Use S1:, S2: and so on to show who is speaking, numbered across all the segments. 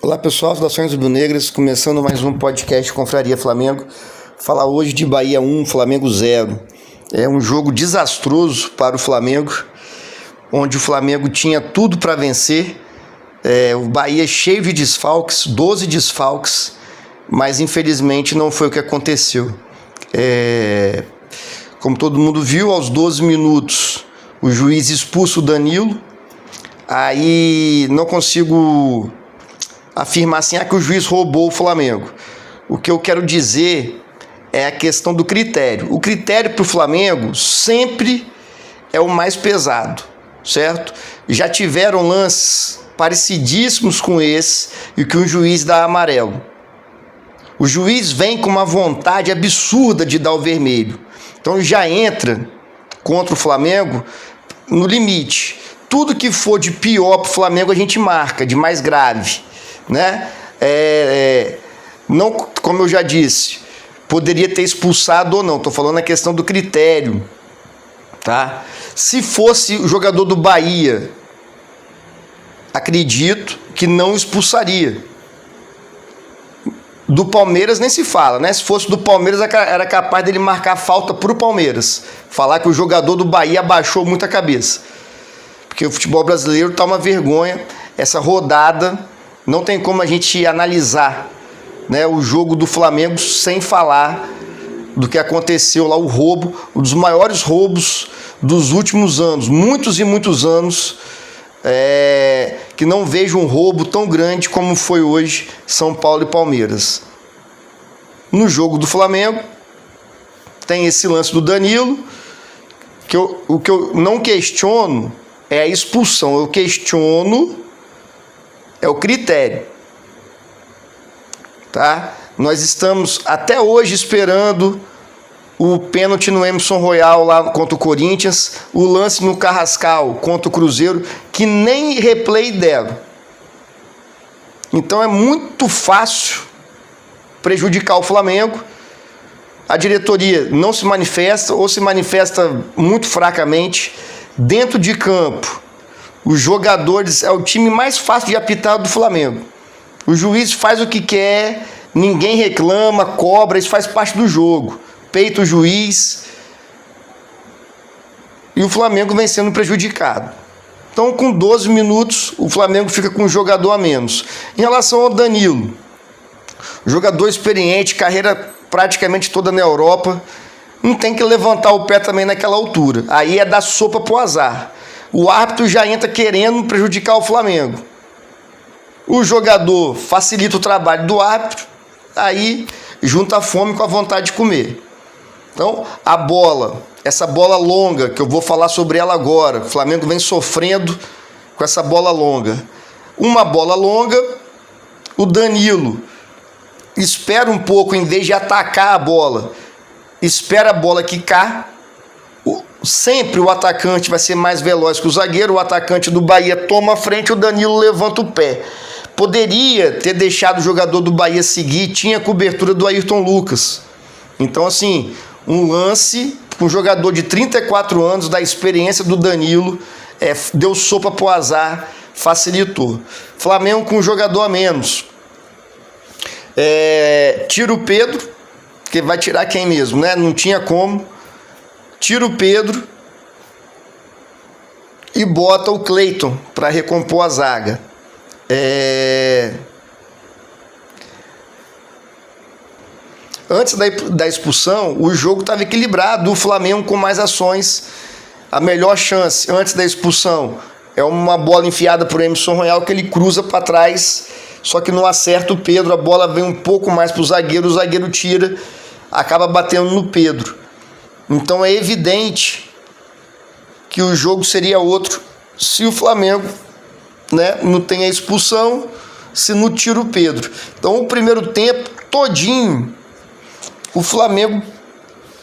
S1: Olá pessoal, saudações rubro-negras, começando mais um podcast Confraria Flamengo. Falar hoje de Bahia 1, Flamengo 0. É um jogo desastroso para o Flamengo, onde o Flamengo tinha tudo para vencer. O Bahia cheio de desfalques, 12 desfalques, mas infelizmente não foi o que aconteceu. Como todo mundo viu, aos 12 minutos o juiz expulsa o Danilo. Aí não consigo afirmar assim, que o juiz roubou o Flamengo. O que eu quero dizer é a questão do critério. O critério para o Flamengo sempre é o mais pesado, certo? Já tiveram lances parecidíssimos com esse e que o juiz dá amarelo. O juiz vem com uma vontade absurda de dar o vermelho. Então já entra contra o Flamengo no limite. Tudo que for de pior para o Flamengo a gente marca, de mais grave, né? Não, como eu já disse, poderia ter expulsado ou não. Estou falando a questão do critério, tá? Se fosse o jogador do Bahia, acredito que não expulsaria. Do Palmeiras nem se fala, né? Se fosse do Palmeiras era capaz dele marcar falta para o Palmeiras, falar que o jogador do Bahia abaixou muito a cabeça. Porque o futebol brasileiro está uma vergonha. Essa rodada não tem como a gente analisar, né, o jogo do Flamengo sem falar do que aconteceu lá, o roubo, um dos maiores roubos dos últimos anos, muitos e muitos anos, que não vejo um roubo tão grande como foi hoje São Paulo e Palmeiras. No jogo do Flamengo tem esse lance do Danilo, o que eu não questiono é a expulsão, eu questiono é o critério, tá? Nós estamos até hoje esperando o pênalti no Emerson Royal lá contra o Corinthians, o lance no Carrascal contra o Cruzeiro, que nem replay deram. Então é muito fácil prejudicar o Flamengo. A diretoria não se manifesta ou se manifesta muito fracamente. Dentro de campo, os jogadores é o time mais fácil de apitar do Flamengo. O juiz faz o que quer, ninguém reclama, cobra, isso faz parte do jogo. Peita o juiz e o Flamengo vem sendo prejudicado. Então, com 12 minutos, o Flamengo fica com um jogador a menos. Em relação ao Danilo, jogador experiente, carreira praticamente toda na Europa, não tem que levantar o pé também naquela altura. Aí é dar sopa pro azar. O árbitro já entra querendo prejudicar o Flamengo. O jogador facilita o trabalho do árbitro, aí junta a fome com a vontade de comer. Então, a bola, essa bola longa, que eu vou falar sobre ela agora, o Flamengo vem sofrendo com essa bola longa. Uma bola longa, o Danilo espera um pouco, em vez de atacar a bola, espera a bola quicar. Sempre o atacante vai ser mais veloz que o zagueiro. O atacante do Bahia toma a frente, o Danilo levanta o pé. Poderia ter deixado o jogador do Bahia seguir, tinha cobertura do Ayrton Lucas. Então, assim, um lance com um jogador de 34 anos, da experiência do Danilo, deu sopa pro azar, facilitou. Flamengo com um jogador a menos. Tira o Pedro, que vai tirar quem mesmo, né? Não tinha como. Tira o Pedro e bota o Cleiton para recompor a zaga. Antes da expulsão, o jogo estava equilibrado, o Flamengo com mais ações. A melhor chance antes da expulsão é uma bola enfiada por Emerson Royal, que ele cruza para trás, só que não acerta o Pedro, a bola vem um pouco mais para o zagueiro tira, acaba batendo no Pedro. Então é evidente que o jogo seria outro se o Flamengo, né, não tem a expulsão, se não tira o Pedro. Então o primeiro tempo todinho o Flamengo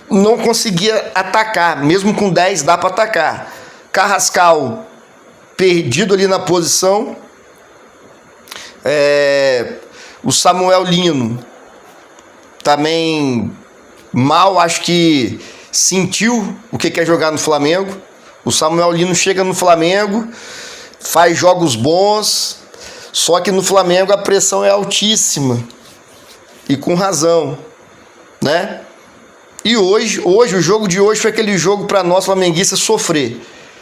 S1: não conseguia atacar, mesmo com 10 dá para atacar. Carrascal perdido ali na posição, o Samuel Lino também mal, acho que sentiu o que é jogar no Flamengo. O Samuel Lino chega no Flamengo, faz jogos bons, Só que no Flamengo a pressão é altíssima. E com razão, né? E hoje o jogo de hoje foi aquele jogo para nós flamenguistas sofrer,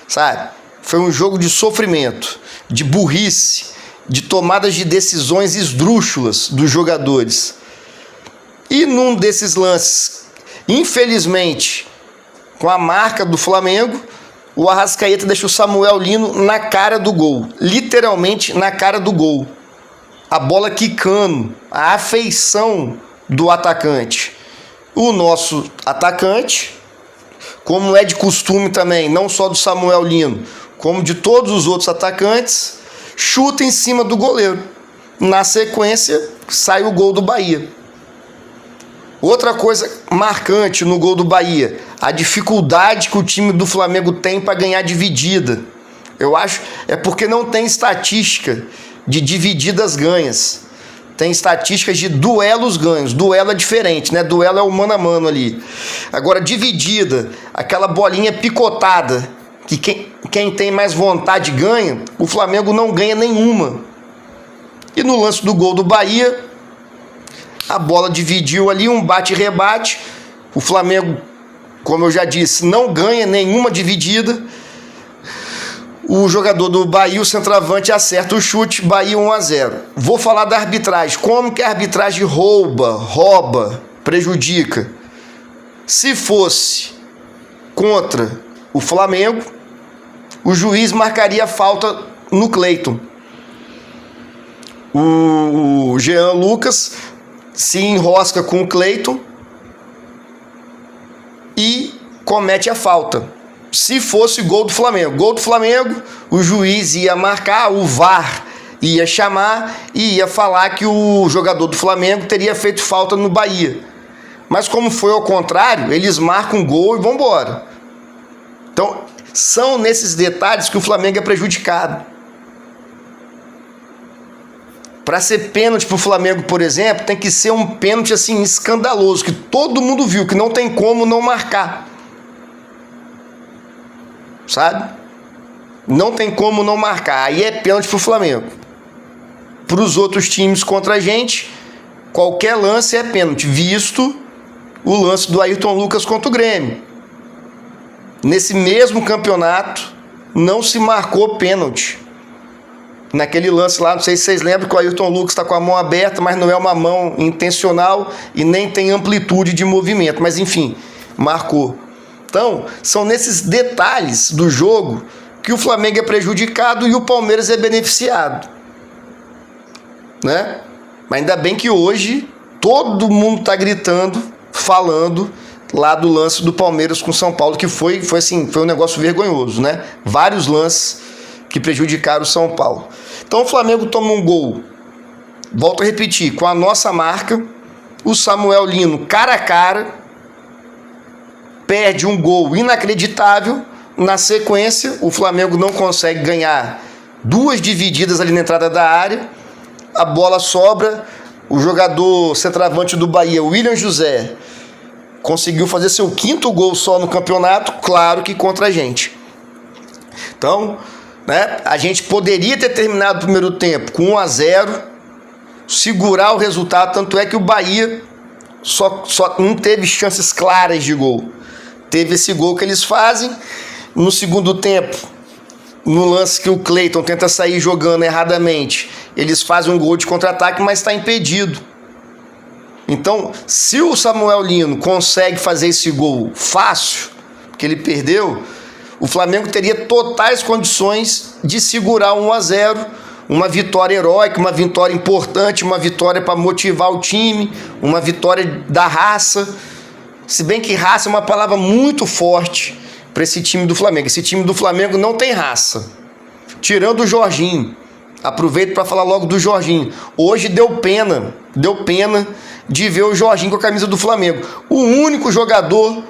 S1: sabe? Foi um jogo de sofrimento, de burrice, de tomadas de decisões esdrúxulas dos jogadores. E num desses lances, infelizmente, com a marca do Flamengo, o Arrascaeta deixa o Samuel Lino na cara do gol, literalmente na cara do gol. A bola quicando, a afeição do atacante. O nosso atacante, como é de costume também, não só do Samuel Lino, como de todos os outros atacantes, chuta em cima do goleiro. Na sequência, sai o gol do Bahia. Outra coisa marcante no gol do Bahia, a dificuldade que o time do Flamengo tem para ganhar dividida. Eu acho é porque não tem estatística de divididas ganhas. Tem estatísticas de duelos ganhos. Duelo é diferente, né? Duelo é o mano a mano ali. Agora, dividida, aquela bolinha picotada, que quem tem mais vontade ganha, o Flamengo não ganha nenhuma. E no lance do gol do Bahia, a bola dividiu ali, um bate-rebate. O Flamengo, como eu já disse, não ganha nenhuma dividida. O jogador do Bahia, o centroavante, acerta o chute, Bahia 1-0. Vou falar da arbitragem. Como que a arbitragem rouba, prejudica? Se fosse contra o Flamengo, o juiz marcaria falta no Cleiton. O Jean Lucas se enrosca com o Cleiton e comete a falta. Se fosse gol do Flamengo, o juiz ia marcar, o VAR ia chamar e ia falar que o jogador do Flamengo teria feito falta no Bahia. Mas como foi ao contrário, eles marcam gol e vão embora. Então, são nesses detalhes que o Flamengo é prejudicado. Para ser pênalti para o Flamengo, por exemplo, tem que ser um pênalti assim escandaloso, que todo mundo viu, que não tem como não marcar. Sabe? Não tem como não marcar. Aí é pênalti para o Flamengo. Para os outros times contra a gente, qualquer lance é pênalti, visto o lance do Ayrton Lucas contra o Grêmio. Nesse mesmo campeonato, não se marcou pênalti. Naquele lance lá, não sei se vocês lembram que o Ayrton Lucas está com a mão aberta, mas não é uma mão intencional e nem tem amplitude de movimento. Mas enfim, marcou. Então, são nesses detalhes do jogo que o Flamengo é prejudicado e o Palmeiras é beneficiado. Né? Mas ainda bem que hoje todo mundo está gritando, falando lá do lance do Palmeiras com São Paulo, que foi um negócio vergonhoso, né? Vários lances que prejudicaram o São Paulo. Então o Flamengo toma um gol, volto a repetir, com a nossa marca, o Samuel Lino cara a cara, perde um gol inacreditável. Na sequência, o Flamengo não consegue ganhar duas divididas ali na entrada da área, a bola sobra, o jogador centroavante do Bahia, William José, conseguiu fazer seu quinto gol só no campeonato, claro que contra a gente. Então, né, a gente poderia ter terminado o primeiro tempo com 1-0, segurar o resultado, tanto é que o Bahia só não teve chances claras de gol. Teve esse gol que eles fazem. No segundo tempo, no lance que o Cleiton tenta sair jogando erradamente, eles fazem um gol de contra-ataque, mas está impedido. Então, se o Samuel Lino consegue fazer esse gol fácil, que ele perdeu, o Flamengo teria totais condições de segurar 1-0, uma vitória heróica, uma vitória importante, uma vitória para motivar o time, uma vitória da raça. Se bem que raça é uma palavra muito forte para esse time do Flamengo. Esse time do Flamengo não tem raça. Tirando o Jorginho. Aproveito para falar logo do Jorginho. Hoje deu pena de ver o Jorginho com a camisa do Flamengo. O único jogador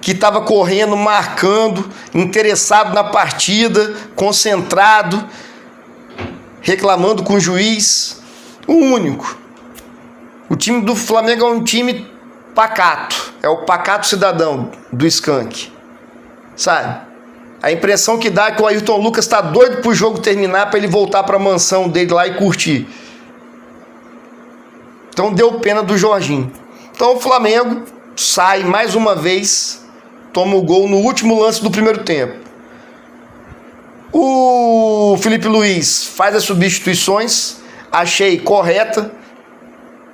S1: que estava correndo, marcando, interessado na partida, concentrado, reclamando com o juiz. O único. O time do Flamengo é um time pacato. É o pacato cidadão do Skank. Sabe? A impressão que dá é que o Ayrton Lucas está doido pro jogo terminar para ele voltar para a mansão dele lá e curtir. Então deu pena do Jorginho. Então o Flamengo sai mais uma vez, toma o gol no último lance do primeiro tempo. O Felipe Luiz faz as substituições, achei correta,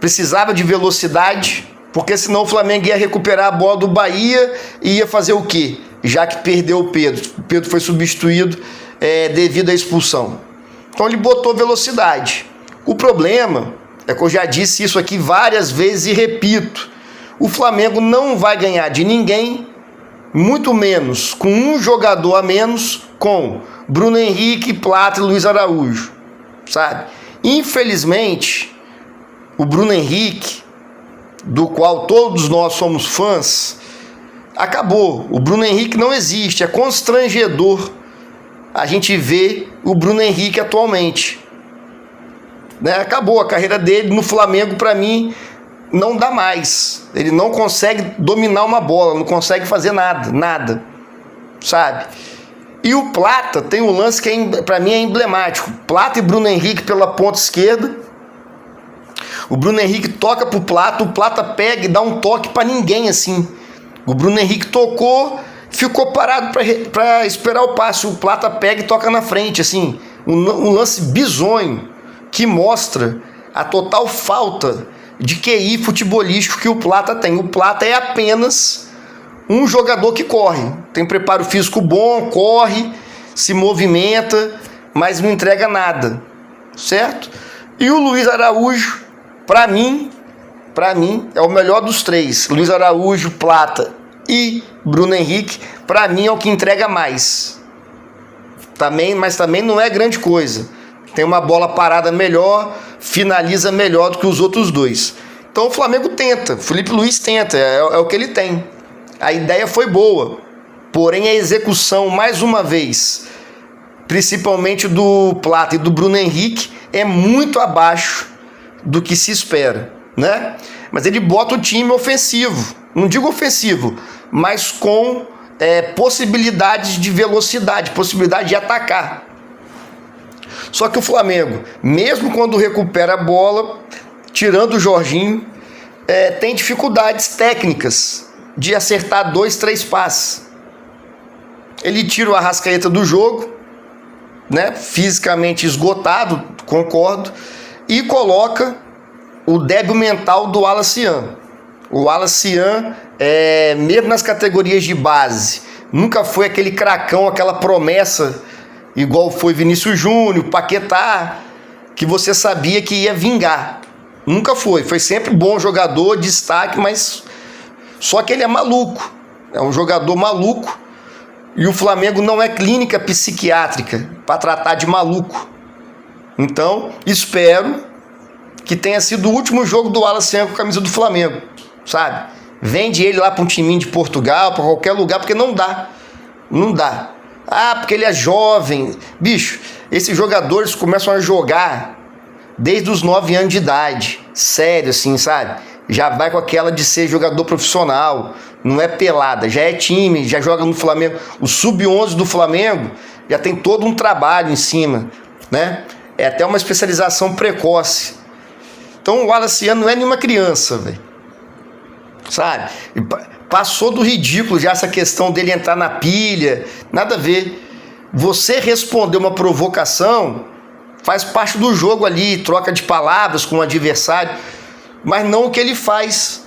S1: precisava de velocidade, porque senão o Flamengo ia recuperar a bola do Bahia e ia fazer o quê? Já que perdeu o Pedro foi substituído devido à expulsão. Então ele botou velocidade. O problema é que eu já disse isso aqui várias vezes e repito, o Flamengo não vai ganhar de ninguém, muito menos com um jogador a menos, com Bruno Henrique, Plata e Luiz Araújo, sabe? Infelizmente, o Bruno Henrique, do qual todos nós somos fãs, acabou. O Bruno Henrique não existe, é constrangedor a gente ver o Bruno Henrique atualmente. Acabou a carreira dele no Flamengo, para mim, não dá mais. Ele não consegue dominar uma bola, não consegue fazer nada, sabe? E o Plata tem um lance que para mim é emblemático. Plata e Bruno Henrique pela ponta esquerda. O Bruno Henrique toca pro Plata, o Plata pega e dá um toque para ninguém assim. O Bruno Henrique tocou, ficou parado para esperar o passe. O Plata pega e toca na frente, assim. Um lance bizonho que mostra a total falta de QI futebolístico que o Plata tem. O Plata é apenas um jogador que corre. Tem preparo físico bom, corre, se movimenta, mas não entrega nada, certo? E o Luiz Araújo, para mim, é o melhor dos três. Luiz Araújo, Plata e Bruno Henrique, para mim é o que entrega mais. Mas também não é grande coisa. Tem uma bola parada melhor, finaliza melhor do que os outros dois. Então o Flamengo tenta, o Felipe Luiz tenta, é o que ele tem. A ideia foi boa, porém a execução, mais uma vez, principalmente do Plata e do Bruno Henrique, é muito abaixo do que se espera, né? Mas ele bota o time ofensivo, não digo ofensivo, mas com possibilidades de velocidade, possibilidade de atacar. Só que o Flamengo, mesmo quando recupera a bola, tirando o Jorginho, tem dificuldades técnicas de acertar 2, 3 passes. Ele tira o Arrascaeta do jogo, né, fisicamente esgotado, concordo, e coloca o débil mental do Wallace Yan. O Wallace Yan, mesmo nas categorias de base, nunca foi aquele cracão, aquela promessa, igual foi Vinícius Júnior, Paquetá, que você sabia que ia vingar. Nunca foi sempre bom jogador, destaque, mas só que ele é maluco, é um jogador maluco, e o Flamengo não é clínica psiquiátrica para tratar de maluco. Então, espero que tenha sido o último jogo do Wallace Yan com a camisa do Flamengo, sabe? Vende ele lá para um timinho de Portugal, para qualquer lugar, porque não dá. Ah, porque ele é jovem. Bicho, esses jogadores começam a jogar desde os 9 anos de idade. Sério, assim, sabe? Já vai com aquela de ser jogador profissional. Não é pelada, já é time, já joga no Flamengo. O Sub-11 do Flamengo já tem todo um trabalho em cima, né? É até uma especialização precoce. Então o Wallace Yan não é nenhuma criança, velho. Sabe? Passou do ridículo já essa questão dele entrar na pilha. Nada a ver. Você responder uma provocação faz parte do jogo ali, troca de palavras com o adversário, mas não o que ele faz.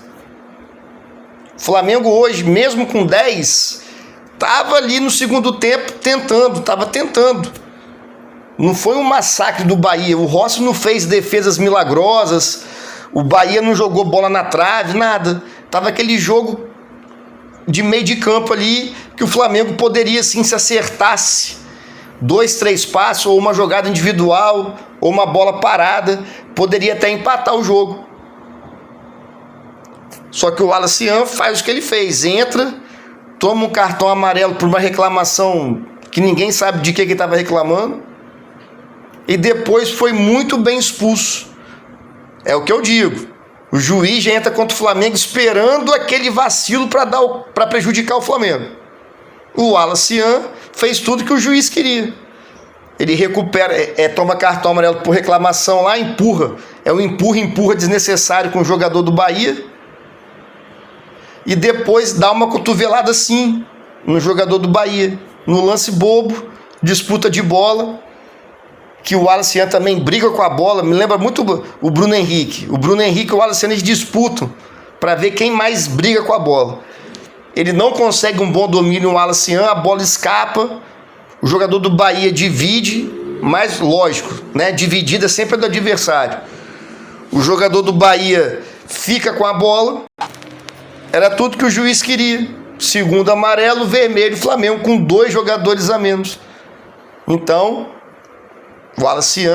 S1: O Flamengo hoje, mesmo com 10, estava ali no segundo tempo tentando. Não foi um massacre do Bahia. O Rossi não fez defesas milagrosas, o Bahia não jogou bola na trave, nada. Tava aquele jogo de meio de campo ali que o Flamengo poderia, sim, se acertasse 2, 3 passos, ou uma jogada individual, ou uma bola parada, poderia até empatar o jogo. Só que o Wallace Yan faz o que ele fez, entra, toma um cartão amarelo por uma reclamação que ninguém sabe de que ele estava reclamando, e depois foi muito bem expulso. É o que eu digo. O juiz já entra contra o Flamengo esperando aquele vacilo para prejudicar o Flamengo. O Wallace Yan fez tudo que o juiz queria. Ele recupera, toma cartão amarelo por reclamação lá, empurra. É um empurra desnecessário com o jogador do Bahia. E depois dá uma cotovelada assim no jogador do Bahia. No lance bobo, disputa de bola, que o Wallace também briga com a bola. Me lembra muito o Bruno Henrique. O Bruno Henrique e o Wallace eles disputam para ver quem mais briga com a bola. Ele não consegue um bom domínio no Wallace, a bola escapa. O jogador do Bahia divide, mas lógico, né? Dividida sempre é do adversário. O jogador do Bahia fica com a bola. Era tudo que o juiz queria. Segundo amarelo, vermelho, Flamengo com 2 jogadores a menos. Então, o Wallace,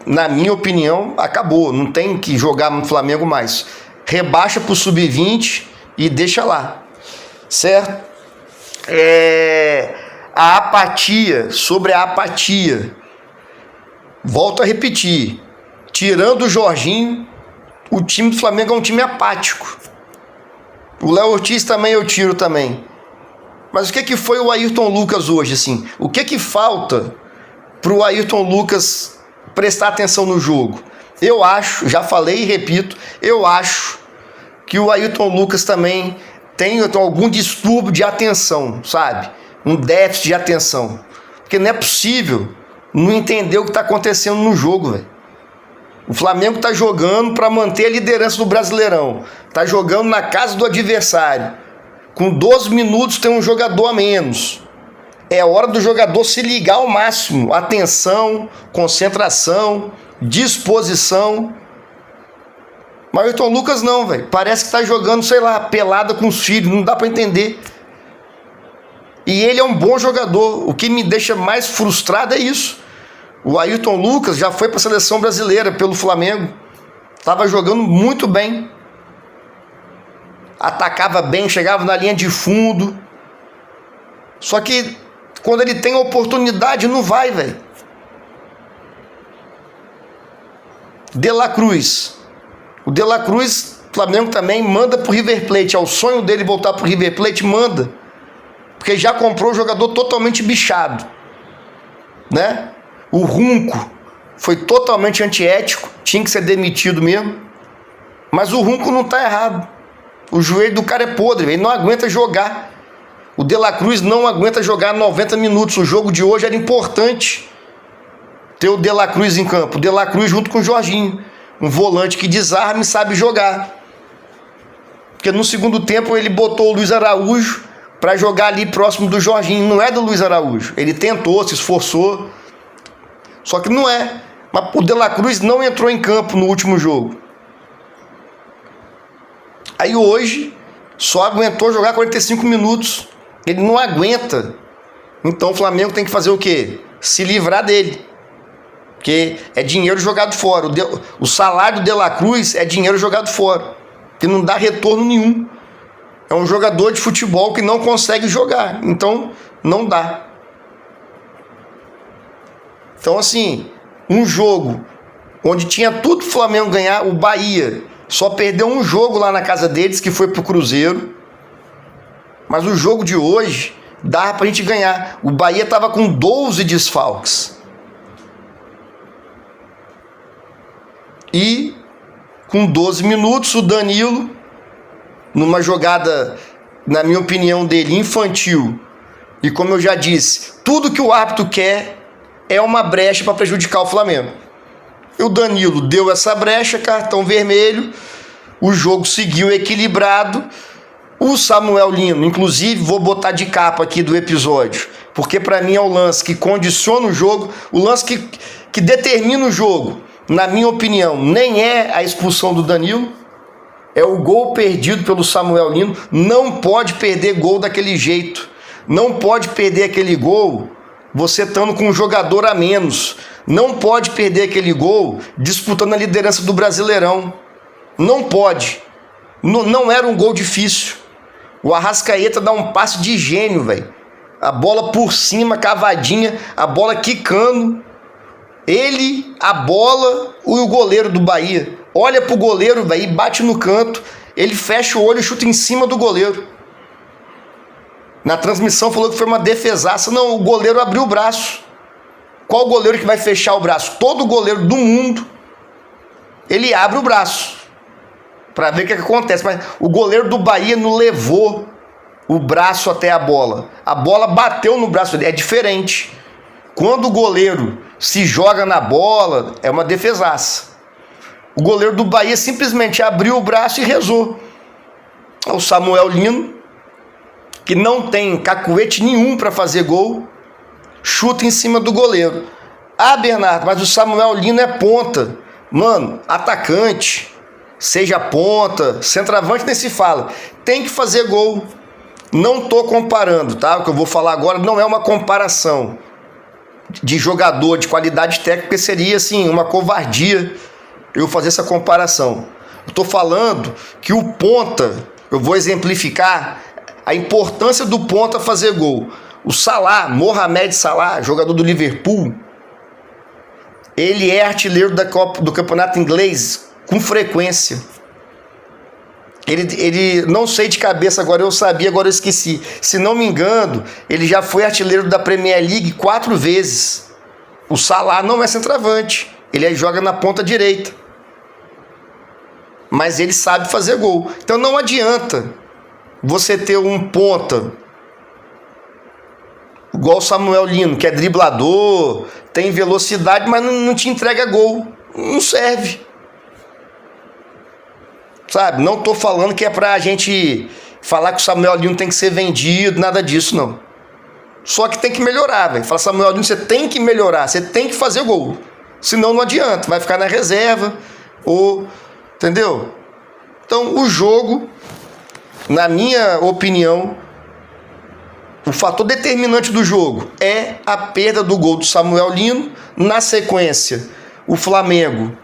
S1: na minha opinião, acabou. Não tem que jogar no Flamengo mais. Rebaixa para o sub-20 e deixa lá. Certo? A apatia, sobre a apatia. Volto a repetir. Tirando o Jorginho, o time do Flamengo é um time apático. O Léo Ortiz também eu tiro também. Mas o que foi o Ayrton Lucas hoje, assim? O que falta para o Ayrton Lucas prestar atenção no jogo? Eu acho, já falei e repito, eu acho que o Ayrton Lucas também tem algum distúrbio de atenção, sabe? Um déficit de atenção. Porque não é possível não entender o que está acontecendo no jogo, velho. O Flamengo está jogando para manter a liderança do Brasileirão. Está jogando na casa do adversário. Com 12 minutos tem um jogador a menos. É hora do jogador se ligar ao máximo. Atenção, concentração, disposição. Mas o Ayrton Lucas não, velho. Parece que está jogando, sei lá, pelada com os filhos. Não dá para entender. E ele é um bom jogador. O que me deixa mais frustrado é isso. O Ayrton Lucas já foi para a seleção brasileira pelo Flamengo. Estava jogando muito bem. Atacava bem, chegava na linha de fundo. Só que quando ele tem a oportunidade, não vai, velho. De La Cruz. O De La Cruz, o Flamengo também manda pro River Plate. É o sonho dele voltar pro River Plate, manda. Porque já comprou um jogador totalmente bichado. Né? O Runco foi totalmente antiético, tinha que ser demitido mesmo. Mas o Runco não está errado. O joelho do cara é podre, ele não aguenta jogar. O De La Cruz não aguenta jogar 90 minutos. O jogo de hoje era importante ter o De La Cruz em campo. O De La Cruz junto com o Jorginho. Um volante que desarma e sabe jogar. Porque no segundo tempo ele botou o Luiz Araújo para jogar ali próximo do Jorginho. Não é do Luiz Araújo. Ele tentou, se esforçou. Só que não é. Mas o De La Cruz não entrou em campo no último jogo. Aí hoje só aguentou jogar 45 minutos. Ele não aguenta. Então o Flamengo tem que fazer o quê? Se livrar dele. Porque é dinheiro jogado fora. O salário do De La Cruz é dinheiro jogado fora. Que não dá retorno nenhum. É um jogador de futebol que não consegue jogar. Então não dá. Então, assim, um jogo onde tinha tudo pro Flamengo ganhar, o Bahia só perdeu um jogo lá na casa deles, que foi pro Cruzeiro. Mas o jogo de hoje dava pra gente ganhar. O Bahia tava com 12 desfalques. E com 12 minutos, o Danilo, numa jogada, na minha opinião dele, infantil, e como eu já disse, tudo que o árbitro quer é uma brecha para prejudicar o Flamengo. E o Danilo deu essa brecha, cartão vermelho, o jogo seguiu equilibrado. O Samuel Lino, inclusive, vou botar de capa aqui do episódio, porque para mim é o lance que condiciona o jogo, o lance que determina o jogo. Na minha opinião, nem é a expulsão do Danilo, é o gol perdido pelo Samuel Lino. Não pode perder gol daquele jeito. Não pode perder aquele gol você estando com um jogador a menos. Não pode perder aquele gol disputando a liderança do Brasileirão. Não pode. Não era um gol difícil. O Arrascaeta dá um passe de gênio, velho. A bola por cima, cavadinha, a bola quicando. Ele, a bola e o goleiro do Bahia. Olha pro goleiro, velho, e bate no canto. Ele fecha o olho e chuta em cima do goleiro. Na transmissão falou que foi uma defesaça. Não, o goleiro abriu o braço. Qual goleiro que vai fechar o braço? Todo goleiro do mundo, ele abre o braço para ver o que acontece. Mas o goleiro do Bahia não levou o braço até a bola. A bola bateu no braço dele. É diferente. Quando o goleiro se joga na bola, é uma defesaça. O goleiro do Bahia simplesmente abriu o braço e rezou. O Samuel Lino, que não tem cacuete nenhum para fazer gol, chuta em cima do goleiro. Ah, Bernardo, mas o Samuel Lino é ponta. Mano, atacante, seja ponta, centroavante nem se fala. Tem que fazer gol. Não tô comparando, tá? O que eu vou falar agora não é uma comparação de jogador, de qualidade técnica, porque seria, assim, uma covardia eu fazer essa comparação. Eu tô falando que o ponta, eu vou exemplificar a importância do ponta fazer gol. O Salah, Mohamed Salah, jogador do Liverpool, ele é artilheiro do campeonato inglês com frequência. Ele não sei de cabeça agora, eu sabia, agora eu esqueci. Se não me engano, ele já foi artilheiro da Premier League 4 vezes. O Salah não é centroavante, ele joga na ponta direita. Mas ele sabe fazer gol. Então não adianta você ter um ponta igual o Samuel Lino, que é driblador, tem velocidade, mas não te entrega gol. Não serve. Sabe? Não tô falando que é pra gente falar que o Samuel Lino tem que ser vendido, nada disso, não. Só que tem que melhorar, velho. Fala, Samuel Lino, você tem que melhorar, você tem que fazer gol. Senão não adianta, vai ficar na reserva, ou... Entendeu? Então, o jogo, na minha opinião, o fator determinante do jogo é a perda do gol do Samuel Lino. Na sequência, o Flamengo,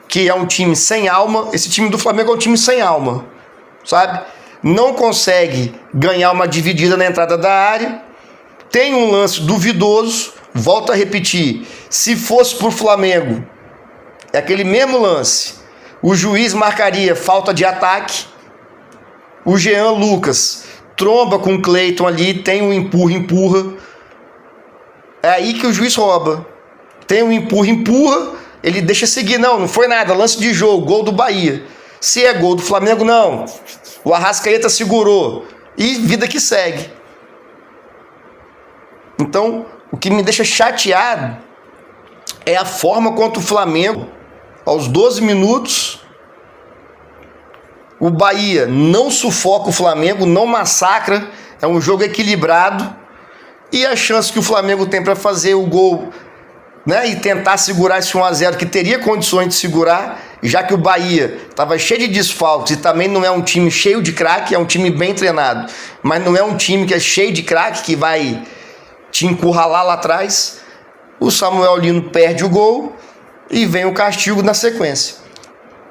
S1: que é um time sem alma. Esse time do Flamengo é um time sem alma, sabe? Não consegue ganhar uma dividida na entrada da área. Tem um lance duvidoso. Volto a repetir, se fosse por Flamengo, é aquele mesmo lance. O juiz marcaria falta de ataque. O Jean Lucas tromba com o Cleiton ali, tem um empurra. É aí que o juiz rouba. Tem um empurra, ele deixa seguir. Não foi nada, lance de jogo, gol do Bahia. Se é gol do Flamengo, não. O Arrascaeta segurou. E vida que segue. Então, o que me deixa chateado é a forma quanto o Flamengo, aos 12 minutos, o Bahia não sufoca o Flamengo, não massacra, é um jogo equilibrado, e a chance que o Flamengo tem para fazer o gol, né, e tentar segurar esse 1-0, que teria condições de segurar, já que o Bahia estava cheio de desfalques e também não é um time cheio de craque, é um time bem treinado, mas não é um time que é cheio de craque, que vai te encurralar lá atrás. O Samuel Lino perde o gol e vem o castigo na sequência,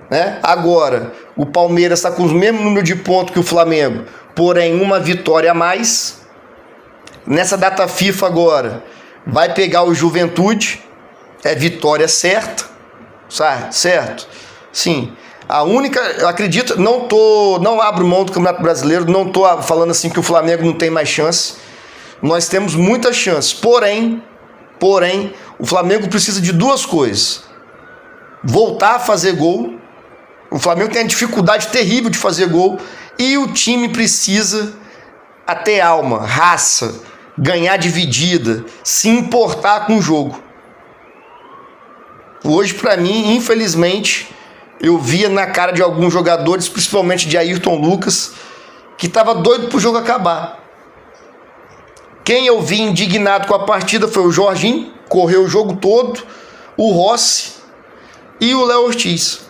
S1: né? Agora, o Palmeiras está com o mesmo número de pontos que o Flamengo, porém uma vitória a mais. Nessa data FIFA agora, vai pegar o Juventude, é vitória certa, sabe? Certo? Sim. A única, eu acredito, não abro mão do Campeonato Brasileiro, não estou falando assim que o Flamengo não tem mais chance. Nós temos muitas chances, porém, o Flamengo precisa de duas coisas: voltar a fazer gol. O Flamengo tem a dificuldade terrível de fazer gol, e o time precisa ter alma, raça, ganhar dividida, se importar com o jogo. Hoje, para mim, infelizmente, eu via na cara de alguns jogadores, principalmente de Ayrton Lucas, que estava doido para o jogo acabar. Quem eu vi indignado com a partida foi o Jorginho, correu o jogo todo, o Rossi e o Léo Ortiz.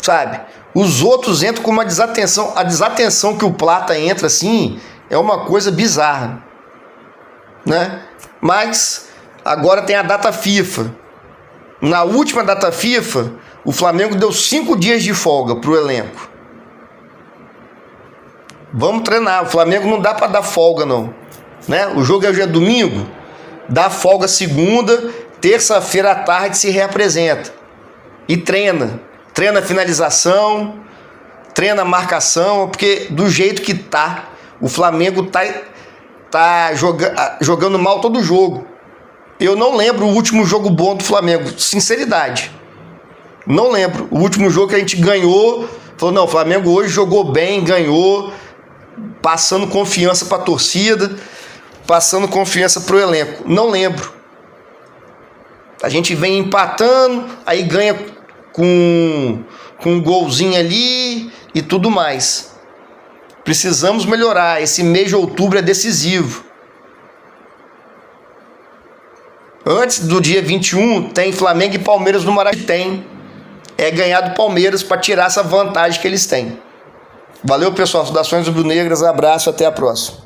S1: Sabe? Os outros entram com uma desatenção. A desatenção que o Plata entra assim é uma coisa bizarra, né? Mas agora tem a data FIFA. Na última data FIFA, o Flamengo deu 5 dias de folga para o elenco. Vamos treinar. O Flamengo não dá para dar folga, não, né? O jogo é hoje é domingo, dá folga segunda, terça-feira à tarde se reapresenta e treina finalização, treina marcação, porque do jeito que tá, O Flamengo tá jogando mal todo jogo. Eu não lembro o último jogo bom do Flamengo, sinceridade. Não lembro. O último jogo que a gente ganhou, falou, não, o Flamengo hoje jogou bem, ganhou, passando confiança para a torcida, passando confiança para o elenco. Não lembro. A gente vem empatando, aí ganha com um golzinho ali e tudo mais. Precisamos melhorar. Esse mês de outubro é decisivo. Antes do dia 21, tem Flamengo e Palmeiras no Maracanã. Tem. É ganhar do Palmeiras para tirar essa vantagem que eles têm. Valeu, pessoal. Saudações rubro-negras. Abraço. Até a próxima.